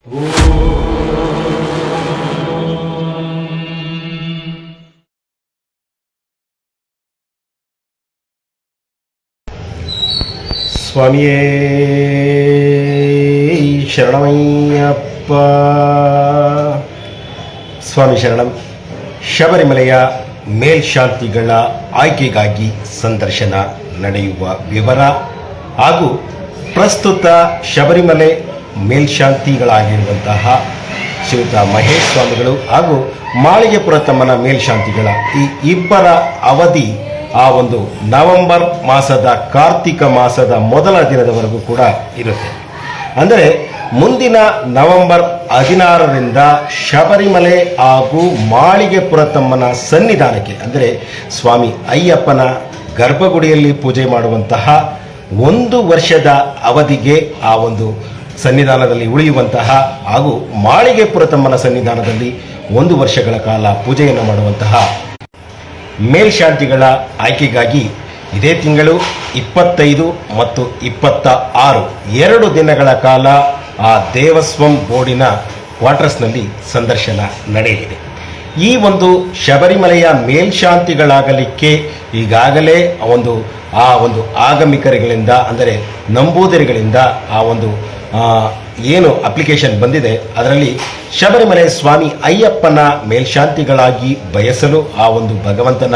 ಸ್ವಾಮಿಯೇ ಶರಣಮಯ್ಯಪ್ಪ. ಸ್ವಾಮಿ ಶರಣಂ. ಶಬರಿಮಲೆಯ ಮೇಲ್ಶಾಂತಿಗಳ ಆಯ್ಕೆಗಾಗಿ ಸಂದರ್ಶನ ನಡೆಯುವ ವಿವರ ಹಾಗೂ ಪ್ರಸ್ತುತ ಶಬರಿಮಲೆ ಮೇಲ್ಶಾಂತಿಗಳಾಗಿರುವಂತಹ ಶ್ರೀಯುತ ಮಹೇಶ್ ಸ್ವಾಮಿಗಳು ಹಾಗೂ ಮಾಳಿಗೆಪುರ ತಮ್ಮನ ಮೇಲ್ಶಾಂತಿಗಳ ಈ ಇಬ್ಬರ ಅವಧಿ ಆ ಒಂದು ನವೆಂಬರ್ ಮಾಸದ ಕಾರ್ತಿಕ ಮಾಸದ ಮೊದಲ ದಿನದವರೆಗೂ ಕೂಡ ಇರುತ್ತೆ. ಅಂದರೆ ಮುಂದಿನ ನವೆಂಬರ್ 16ರಿಂದ ಶಬರಿಮಲೆ ಹಾಗೂ ಮಾಳಿಗೆಪುರ ತಮ್ಮನ ಸನ್ನಿಧಾನಕ್ಕೆ ಅಂದರೆ ಸ್ವಾಮಿ ಅಯ್ಯಪ್ಪನ ಗರ್ಭಗುಡಿಯಲ್ಲಿ ಪೂಜೆ ಮಾಡುವಂತಹ 1 ವರ್ಷದ ಅವಧಿಗೆ ಆ ಒಂದು ಸನ್ನಿಧಾನದಲ್ಲಿ ಉಳಿಯುವಂತಹ ಹಾಗೂ ಮಾಳಿಗೆಪುರ ತಮ್ಮನ ಸನ್ನಿಧಾನದಲ್ಲಿ 1 ವರ್ಷಗಳ ಕಾಲ ಪೂಜೆಯನ್ನು ಮಾಡುವಂತಹ ಮೇಲ್ಶಾಂತಿಗಳ ಆಯ್ಕೆಗಾಗಿ ಇದೇ ತಿಂಗಳು 25 ಮತ್ತು 26 2 ದಿನಗಳ ಕಾಲ ಆ ದೇವಸ್ವಂ ಬೋರ್ಡಿನ ಕ್ವಾರ್ಟರ್ಸ್ನಲ್ಲಿ ಸಂದರ್ಶನ ನಡೆಯಲಿದೆ. ಈ ಒಂದು ಶಬರಿಮಲೆಯ ಮೇಲ್ಶಾಂತಿಗಳಾಗಲಿಕ್ಕೆ ಈಗಾಗಲೇ ಆ ಒಂದು ಆಗಮಿಕರುಗಳಿಂದ ಅಂದರೆ ನಂಬೂದಿರಿಗಳಿಂದ ಆ ಒಂದು ಏನು ಅಪ್ಲಿಕೇಶನ್ ಬಂದಿದೆ ಅದರಲ್ಲಿ ಶಬರಿಮಲೆ ಸ್ವಾಮಿ ಅಯ್ಯಪ್ಪನ ಮೇಲ್ಶಾಂತಿಗಳಾಗಿ ಬಯಸಲು ಆ ಒಂದು ಭಗವಂತನ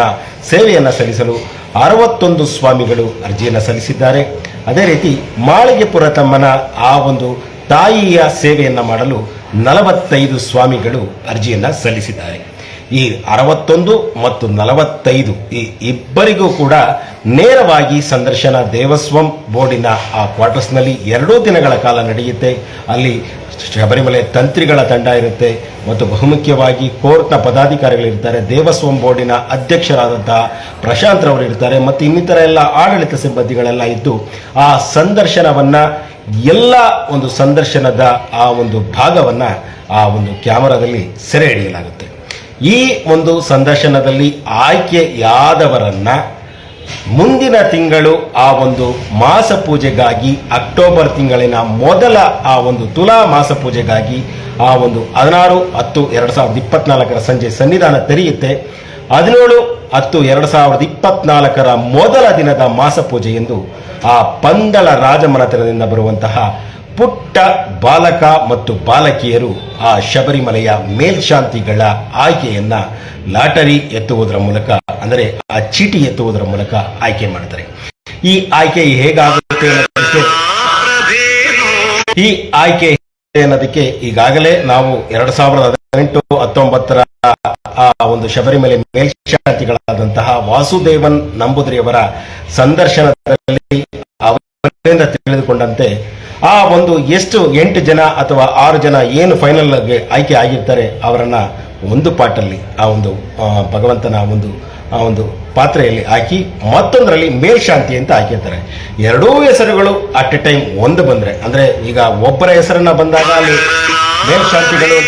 ಸೇವೆಯನ್ನು ಸಲ್ಲಿಸಲು 61 ಸ್ವಾಮಿಗಳು ಅರ್ಜಿಯನ್ನು ಸಲ್ಲಿಸಿದ್ದಾರೆ. ಅದೇ ರೀತಿ ಮಾಳಿಗೆಪುರ ತಮ್ಮನ ಆ ಒಂದು ತಾಯಿಯ ಸೇವೆಯನ್ನು ಮಾಡಲು 45 ಸ್ವಾಮಿಗಳು ಅರ್ಜಿಯನ್ನು ಸಲ್ಲಿಸಿದ್ದಾರೆ. ಈ 61 ಮತ್ತು 45 ಈ ಇಬ್ಬರಿಗೂ ಕೂಡ ನೇರವಾಗಿ ಸಂದರ್ಶನ ದೇವಸ್ವಂ ಬೋರ್ಡಿನ ಆ ಕ್ವಾರ್ಟರ್ಸ್ನಲ್ಲಿ 2 ದಿನಗಳ ಕಾಲ ನಡೆಯುತ್ತೆ. ಅಲ್ಲಿ ಶಬರಿಮಲೆ ತಂತ್ರಿಗಳ ತಂಡ ಇರುತ್ತೆ ಮತ್ತು ಬಹುಮುಖ್ಯವಾಗಿ ಕೋರ್ಟ್ನ ಪದಾಧಿಕಾರಿಗಳಿರ್ತಾರೆ, ದೇವಸ್ವಂ ಬೋರ್ಡಿನ ಅಧ್ಯಕ್ಷರಾದಂತಹ ಪ್ರಶಾಂತ್ ರವರು ಇರ್ತಾರೆ ಮತ್ತು ಇನ್ನಿತರ ಎಲ್ಲ ಆಡಳಿತ ಸಿಬ್ಬಂದಿಗಳೆಲ್ಲ ಇದ್ದು ಆ ಸಂದರ್ಶನವನ್ನು ಎಲ್ಲ ಒಂದು ಸಂದರ್ಶನದ ಆ ಒಂದು ಭಾಗವನ್ನು ಆ ಒಂದು ಕ್ಯಾಮರಾದಲ್ಲಿ ಸೆರೆ ಹಿಡಿಯಲಾಗುತ್ತೆ. ಈ ಒಂದು ಸಂದರ್ಶನದಲ್ಲಿ ಆಯ್ಕೆಯಾದವರನ್ನ ಮುಂದಿನ ತಿಂಗಳು ಆ ಒಂದು ಮಾಸ ಪೂಜೆಗಾಗಿ ಅಕ್ಟೋಬರ್ ತಿಂಗಳಿನ ಮೊದಲ ಆ ಒಂದು ತುಲಾ ಮಾಸ ಪೂಜೆಗಾಗಿ ಆ ಒಂದು 16/10/2024 ಸಂಜೆ ಸನ್ನಿಧಾನ ತೆರೆಯುತ್ತೆ. 17/10/2024 ಮೊದಲ ದಿನದ ಮಾಸ ಪೂಜೆ ಎಂದು ಆ ಪಂದಳ ರಾಜಮನೆತನದಿಂದ ಬರುವಂತಹ ಪುಟ್ಟ ಬಾಲಕ ಮತ್ತು ಬಾಲಕಿಯರು ಆ ಶಬರಿಮಲೆಯ ಮೇಲ್ಶಾಂತಿಗಳ ಆಯ್ಕೆಯನ್ನ ಲಾಟರಿ ಎತ್ತುವುದರ ಮೂಲಕ ಅಂದರೆ ಆ ಚೀಟಿ ಎತ್ತುವುದರ ಮೂಲಕ ಆಯ್ಕೆ ಮಾಡ್ತಾರೆ. ಈ ಆಯ್ಕೆ ಹೇಗಾಗುತ್ತೆ ಅನ್ನೋದಕ್ಕೆ ಈಗಾಗಲೇ ನಾವು 2018-19 ಆ ಒಂದು ಶಬರಿಮಲೆ ಮೇಲ್ಶಾಂತಿಗಳಾದಂತಹ ವಾಸುದೇವನ್ ನಂಬೂದಿರಿಯವರ ಸಂದರ್ಶನದಲ್ಲಿ ಅವರಿಂದ ತಿಳಿದುಕೊಂಡಂತೆ ಆ ಒಂದು 8 ಜನ ಅಥವಾ 6 ಜನ ಏನು ಫೈನಲ್ಗೆ ಆಯ್ಕೆ ಆಗಿರ್ತಾರೆ ಅವರನ್ನ ಒಂದು ಪಾಟಲ್ಲಿ ಆ ಒಂದು ಭಗವಂತನ ಆ ಒಂದು ಪಾತ್ರೆಯಲ್ಲಿ ಹಾಕಿ ಮತ್ತೊಂದರಲ್ಲಿ ಮೇಲ್ಶಾಂತಿ ಅಂತ ಹಾಕಿರ್ತಾರೆ. 2 ಹೆಸರುಗಳು ಅಟ್ ಎ ಟೈಮ್ ಒಂದು ಬಂದ್ರೆ ಅಂದ್ರೆ ಈಗ ಒಬ್ಬರ ಹೆಸರನ್ನ ಬಂದಾಗ ಅಲ್ಲಿ ಮೇಲ್ಶಾಂತಿಗಳು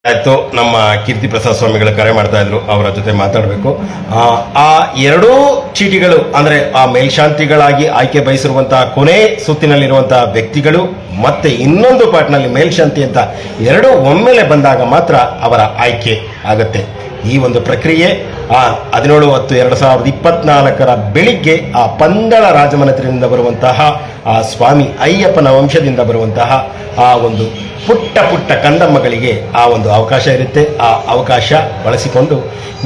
ಆಯ್ತು. ನಮ್ಮ ಕೀರ್ತಿ ಪ್ರಸಾದ್ ಸ್ವಾಮಿಗಳು ಕರೆ ಮಾಡ್ತಾ ಇದ್ರು, ಅವರ ಜೊತೆ ಮಾತಾಡಬೇಕು. ಆ 2 ಚೀಟಿಗಳು ಅಂದ್ರೆ ಆ ಮೇಲ್ಶಾಂತಿಗಳಾಗಿ ಆಯ್ಕೆ ಬಯಸಿರುವಂತಹ ಕೊನೆ ಸುತ್ತಿನಲ್ಲಿರುವಂತಹ ವ್ಯಕ್ತಿಗಳು ಮತ್ತೆ ಇನ್ನೊಂದು ಪಾಟ್ನಲ್ಲಿ ಮೇಲ್ಶಾಂತಿ ಅಂತ 2 ಒಮ್ಮೆಲೆ ಬಂದಾಗ ಮಾತ್ರ ಅವರ ಆಯ್ಕೆ ಆಗತ್ತೆ. ಈ ಒಂದು ಪ್ರಕ್ರಿಯೆ 17/10/2024 ಬೆಳಿಗ್ಗೆ ಆ ಪಂದಳ ರಾಜಮನೆತನದಿಂದ ಬರುವಂತಹ ಆ ಸ್ವಾಮಿ ಅಯ್ಯಪ್ಪನ ವಂಶದಿಂದ ಬರುವಂತಹ ಆ ಒಂದು ಪುಟ್ಟ ಕಂದಮ್ಮಗಳಿಗೆ ಆ ಒಂದು ಅವಕಾಶ ಇರುತ್ತೆ. ಆ ಅವಕಾಶ ಬಳಸಿಕೊಂಡು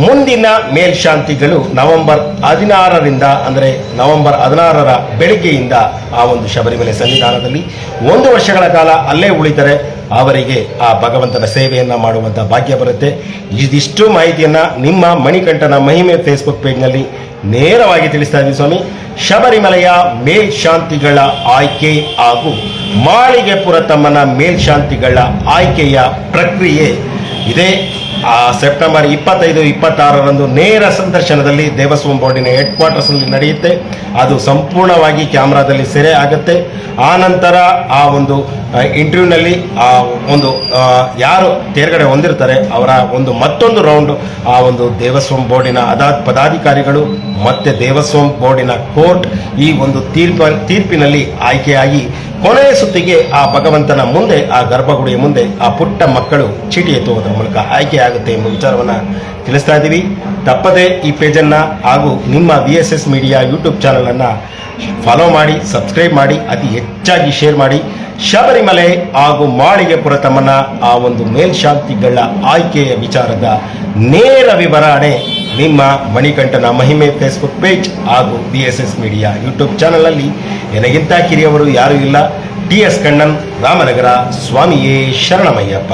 ಮುಂದಿನ ಮೇಲ್ಶಾಂತಿಗಳು ನವೆಂಬರ್ 16ರಿಂದ ಅಂದರೆ ನವೆಂಬರ್ 16ರ ಬೆಳಿಗ್ಗೆಯಿಂದ ಆ ಒಂದು ಶಬರಿಮಲೆ ಸನ್ನಿಧಾನದಲ್ಲಿ 1 ವರ್ಷಗಳ ಕಾಲ ಅಲ್ಲೇ ಉಳಿದರೆ ಅವರಿಗೆ ಆ ಭಗವಂತನ ಸೇವೆಯನ್ನ ಮಾಡುವಂತ ಭಾಗ್ಯ ಬರುತ್ತೆ. ಇದಿಷ್ಟು ಮಾಹಿತಿಯನ್ನ ನಿಮ್ಮ ಮಣಿಕಂಠನ ಮಹಿಮೆ ಫೇಸ್ಬುಕ್ ಪೇಜ್ನಲ್ಲಿ ನೇರವಾಗಿ ತಿಳಿಸ್ತಾ ಇದ್ದೀವಿ ಸ್ವಾಮಿ. ಶಬರಿಮಲೆಯ ಮೇಲ್ಶಾಂತಿಗಳ ಆಯ್ಕೆ ಹಾಗೂ ಮಾಳಿಗೆಪುರ ತಮ್ಮನ ಮೇಲ್ಶಾಂತಿಗಳ ಆಯ್ಕೆಯ ಪ್ರಕ್ರಿಯೆ ಇದೇ ಸೆಪ್ಟೆಂಬರ್ 25-26ರಂದು ನೇರ ಸಂದರ್ಶನದಲ್ಲಿ ದೇವಸ್ವಂ ಬೋರ್ಡಿನ ಹೆಡ್ ಕ್ವಾರ್ಟರ್ಸ್ನಲ್ಲಿ ನಡೆಯುತ್ತೆ. ಅದು ಸಂಪೂರ್ಣವಾಗಿ ಕ್ಯಾಮ್ರಾದಲ್ಲಿ ಸೆರೆ ಆಗುತ್ತೆ. ಆ ನಂತರ ಆ ಒಂದು ಇಂಟರ್ವ್ಯೂನಲ್ಲಿ ಆ ಒಂದು ಯಾರು ತೇರ್ಗಡೆ ಹೊಂದಿರ್ತಾರೆ ಅವರ ಒಂದು ಮತ್ತೊಂದು ರೌಂಡ್ ಆ ಒಂದು ದೇವಸ್ವಂ ಬೋರ್ಡಿನ ಪದಾಧಿಕಾರಿಗಳು ಮತ್ತು ದೇವಸ್ವಂ ಬೋರ್ಡಿನ ಕೋರ್ಟ್ ಈ ಒಂದು ತೀರ್ಪಿನಲ್ಲಿ ಆಯ್ಕೆಯಾಗಿ ಕೊನೆಯ ಸುತ್ತಿಗೆ ಆ ಭಗವಂತನ ಮುಂದೆ, ಆ ಗರ್ಭಗುಡಿಯ ಮುಂದೆ ಆ ಪುಟ್ಟ ಮಕ್ಕಳು ಚೀಟಿ ಎತ್ತುವುದರ ಮೂಲಕ ಆಯ್ಕೆಯಾಗುತ್ತೆ ಎಂಬ ವಿಚಾರವನ್ನು ತಿಳಿಸ್ತಾ ಇದ್ದೀವಿ. ತಪ್ಪದೆ ಈ ಪೇಜನ್ನು ಹಾಗೂ ನಿಮ್ಮ VSS ಮೀಡಿಯಾ ಯೂಟ್ಯೂಬ್ ಚಾನಲನ್ನು ಫಾಲೋ ಮಾಡಿ, ಸಬ್ಸ್ಕ್ರೈಬ್ ಮಾಡಿ, ಅತಿ ಹೆಚ್ಚಾಗಿ ಶೇರ್ ಮಾಡಿ. ಶಬರಿಮಲೆ ಹಾಗೂ ಮಾಳಿಗೆಪುರ ತಮ್ಮನ ಆ ಒಂದು ಮೇಲ್ಶಾಂತಿಗಳ ಆಯ್ಕೆಯ ವಿಚಾರದ ನೇರ ವಿವರಣೆ ನಿಮ್ಮ ಮಣಿಕಂಠನ ಮಹಿಮೆ ಫೇಸ್ಬುಕ್ ಪೇಜ್ ಹಾಗೂ VSS ಮೀಡಿಯಾ ಯೂಟ್ಯೂಬ್ ಚಾನಲಲ್ಲಿ ನನಗಿಂತ ಕಿರಿಯವರು ಯಾರೂ ಇಲ್ಲ. TS ಕಣ್ಣನ್, ರಾಮನಗರ. ಸ್ವಾಮಿಯೇ ಶರಣಮಯ್ಯಪ್ಪ.